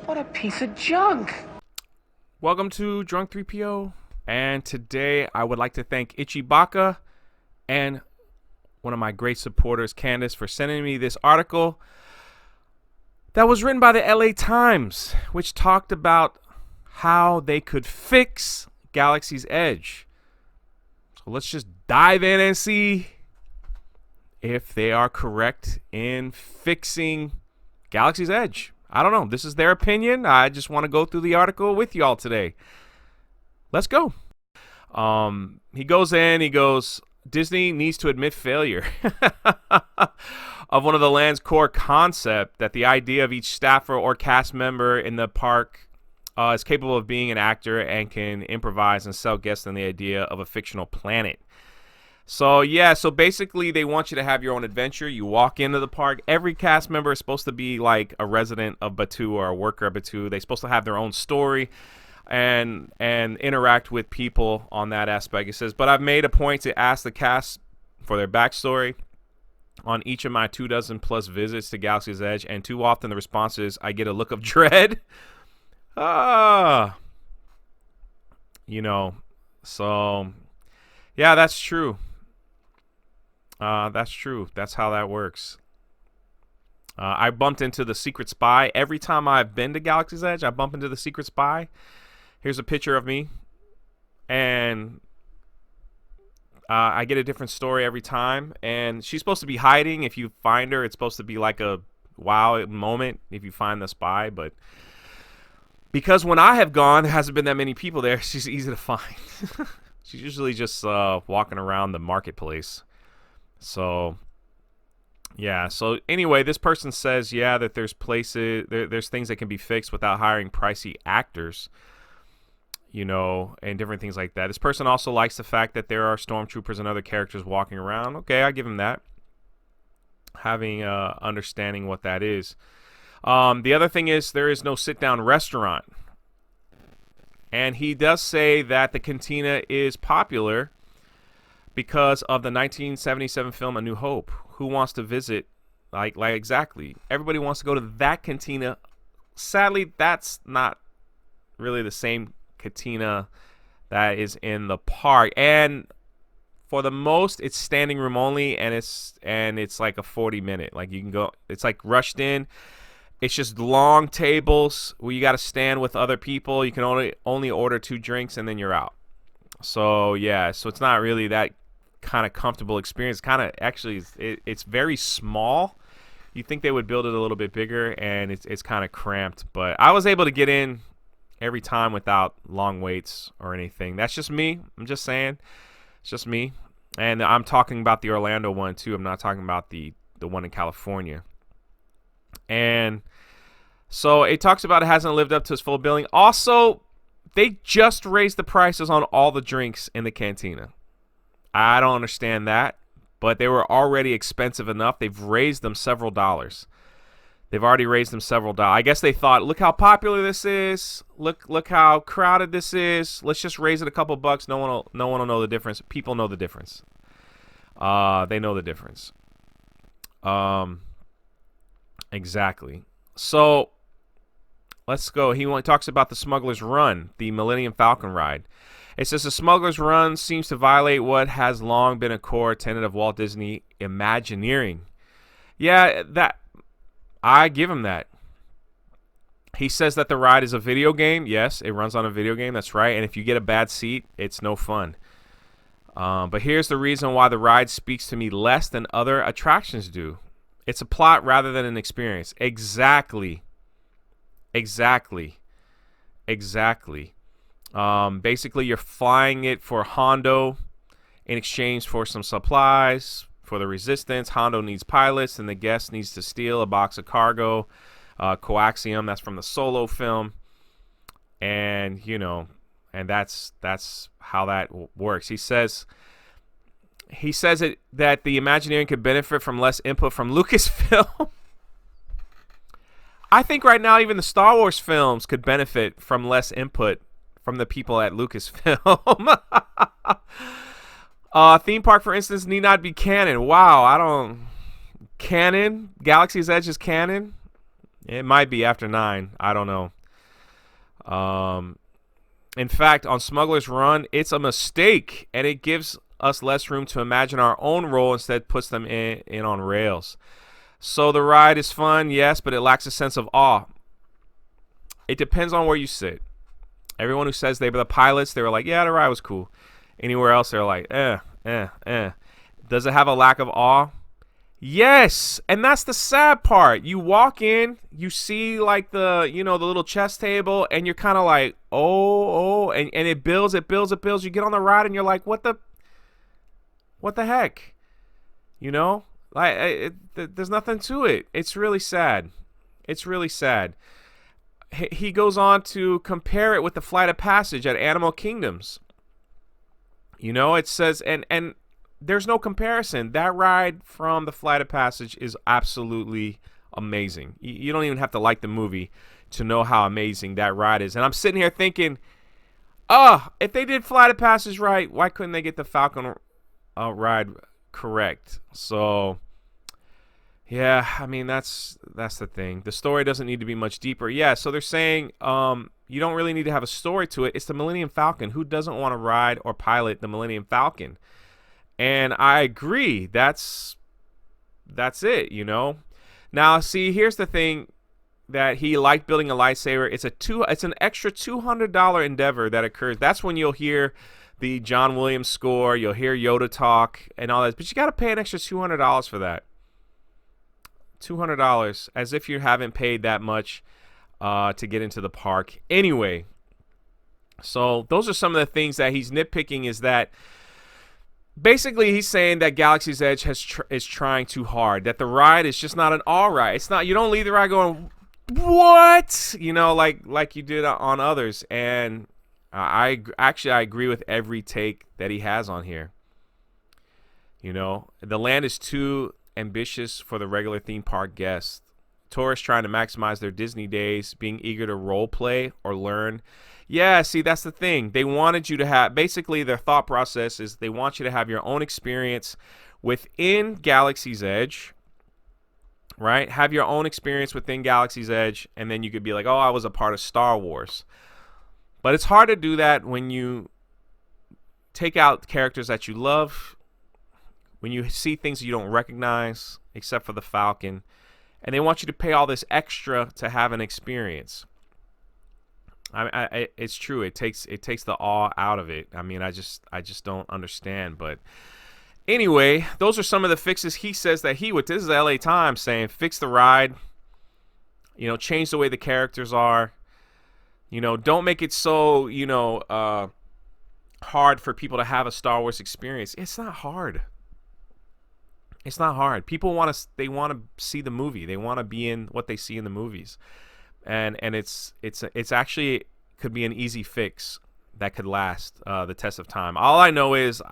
What a piece of junk. Welcome to Drunk 3PO, and today I would like to thank Itchy Bacca and one of my great supporters, Candice, for sending me this article that was written by the L.A.Times, which talked about how they could fix Galaxy's Edge. So let's just dive in and see if they are correct in fixing Galaxy's Edge. I don't know. This is their opinion. I just want to go through the article with y'all today. Let's go. He goes, Disney needs to admit failure of one of the land's core concept, that the idea of each staffer or cast member in the park is capable of being an actor and can improvise and sell guests on the idea of a fictional planet. So basically they want you to have your own adventure. You walk into the park. Every cast member is supposed to be like a resident of Batuu or a worker of Batuu. They're supposed to have their own story and interact with people on that aspect. It says, but I've made a point to ask the cast for their backstory on each of my 24+ visits to Galaxy's Edge, and too often the response is, I get a look of dread. So yeah, that's true. That's true. That's how that works. I bumped into the Secret Spy. Every time I've been to Galaxy's Edge, I bump into the Secret Spy. Here's a picture of me. And I get a different story every time. And she's supposed to be hiding. If you find her, it's supposed to be like a wow moment if you find the spy. But because when I have gone, there hasn't been that many people there. She's easy to find. She's usually just walking around the marketplace. So, yeah. So anyway, this person says, that there's there's things that can be fixed without hiring pricey actors, and different things like that. This person also likes the fact that there are stormtroopers and other characters walking around. Okay, I give him that. Having understanding what that is. The other thing is there is no sit-down restaurant. And he does say that the cantina is popular because of the 1977 film A New Hope. Who wants to visit? Like exactly. Everybody wants to go to that cantina. Sadly, that's not really the same cantina that is in the park. And for the most, it's standing room only, and it's like a 40-minute. Like you can go. It's like rushed in. It's just long tables where you got to stand with other people. You can only order 2 drinks and then you're out. So yeah, so it's not really that kind of comfortable experience. Kind of actually, it's very small. You think they would build it a little bit bigger, and it's kind of cramped. But I was able to get in every time without long waits or anything. That's just me. I'm just saying, it's just me. And I'm talking about the Orlando one too. I'm not talking about the one in California. And so it talks about it hasn't lived up to its full billing. Also, they just raised the prices on all the drinks in the cantina. I don't understand that, but they were already expensive enough. They've raised them several dollars. They've already raised them several dollars. I guess they thought, look how popular this is. Look how crowded this is. Let's just raise it a couple bucks. No one will know the difference. People know the difference. They know the difference. Exactly. So let's go. He talks about the Smuggler's Run, the Millennium Falcon ride. It says the Smuggler's Run seems to violate what has long been a core tenet of Walt Disney Imagineering. Yeah, that I give him that. He says that the ride is a video game. Yes, it runs on a video game. That's right. And if you get a bad seat, it's no fun. But here's the reason why the ride speaks to me less than other attractions do. It's a plot rather than an experience. Exactly. Basically, you're flying it for Hondo in exchange for some supplies for the Resistance. Hondo needs pilots, and the guest needs to steal a box of cargo, coaxium. That's from the Solo film, and and that's how that works. He says that the Imagineering could benefit from less input from Lucasfilm. I think right now even the Star Wars films could benefit from less input from the people at Lucasfilm. Theme park, for instance, need not be canon. Wow, canon? Galaxy's Edge is canon? It might be after 9. I don't know. In fact, on Smuggler's Run, it's a mistake, and it gives us less room to imagine our own role, instead puts them in on rails. So the ride is fun, yes, but it lacks a sense of awe. It depends on where you sit. Everyone who says they were the pilots, they were like, yeah, the ride was cool. Anywhere else, they're like, Does it have a lack of awe? Yes, and that's the sad part. You walk in, you see like the little chess table, and you're kind of like, and it builds. You get on the ride, and you're like, what the heck? There's nothing to it. It's really sad. He goes on to compare it with the Flight of Passage at Animal Kingdoms. It says, and there's no comparison. That ride from the Flight of Passage is absolutely amazing. You don't even have to like the movie to know how amazing that ride is. And I'm sitting here thinking, if they did Flight of Passage right, why couldn't they get the Falcon ride correct? So, yeah, I mean, that's the thing. The story doesn't need to be much deeper. Yeah, so they're saying you don't really need to have a story to it. It's the Millennium Falcon. Who doesn't want to ride or pilot the Millennium Falcon? And I agree. That's it, Now, see, here's the thing that he liked building a lightsaber. It's an extra $200 endeavor that occurs. That's when you'll hear the John Williams score, you'll hear Yoda talk and all that. But you got to pay an extra $200 for that. $200, as if you haven't paid that much to get into the park. Anyway, so those are some of the things that he's nitpicking, is that basically he's saying that Galaxy's Edge is trying too hard, that the ride is just not an all ride. It's not, you don't leave the ride going, what? Like you did on others. And I agree with every take that he has on here. The land is too ambitious for the regular theme park guests. Tourists trying to maximize their Disney days, being eager to role play or learn. Yeah, see, that's the thing. They wanted you to have, basically their thought process is they want you to have your own experience within Galaxy's Edge, right? Have your own experience within Galaxy's Edge, and then you could be like, oh, I was a part of Star Wars. But it's hard to do that when you take out characters that you love, when you see things you don't recognize, except for the Falcon, and they want you to pay all this extra to have an experience. It's true. It takes the awe out of it. I mean, I just don't understand. But anyway, those are some of the fixes he says that he would. This is L.A.Times saying, fix the ride. Change the way the characters are. Don't make it so hard for people to have a Star Wars experience. It's not hard. It's not hard. People want to see the movie. They want to be in what they see in the movies. And it's actually could be an easy fix that could last the test of time. All I know is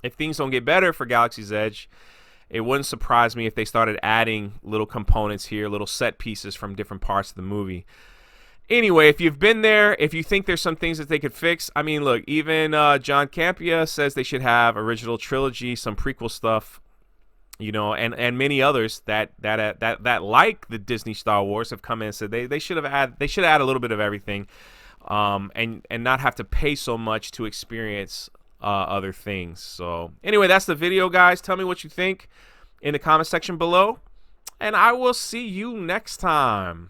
if things don't get better for Galaxy's Edge, it wouldn't surprise me if they started adding little components here, little set pieces from different parts of the movie. Anyway, if you've been there, if you think there's some things that they could fix, I mean, look, even John Campea says they should have original trilogy, some prequel stuff. And many others that like the Disney Star Wars have come in and said they should add a little bit of everything, and not have to pay so much to experience other things. So anyway, that's the video, guys. Tell me what you think in the comment section below, and I will see you next time.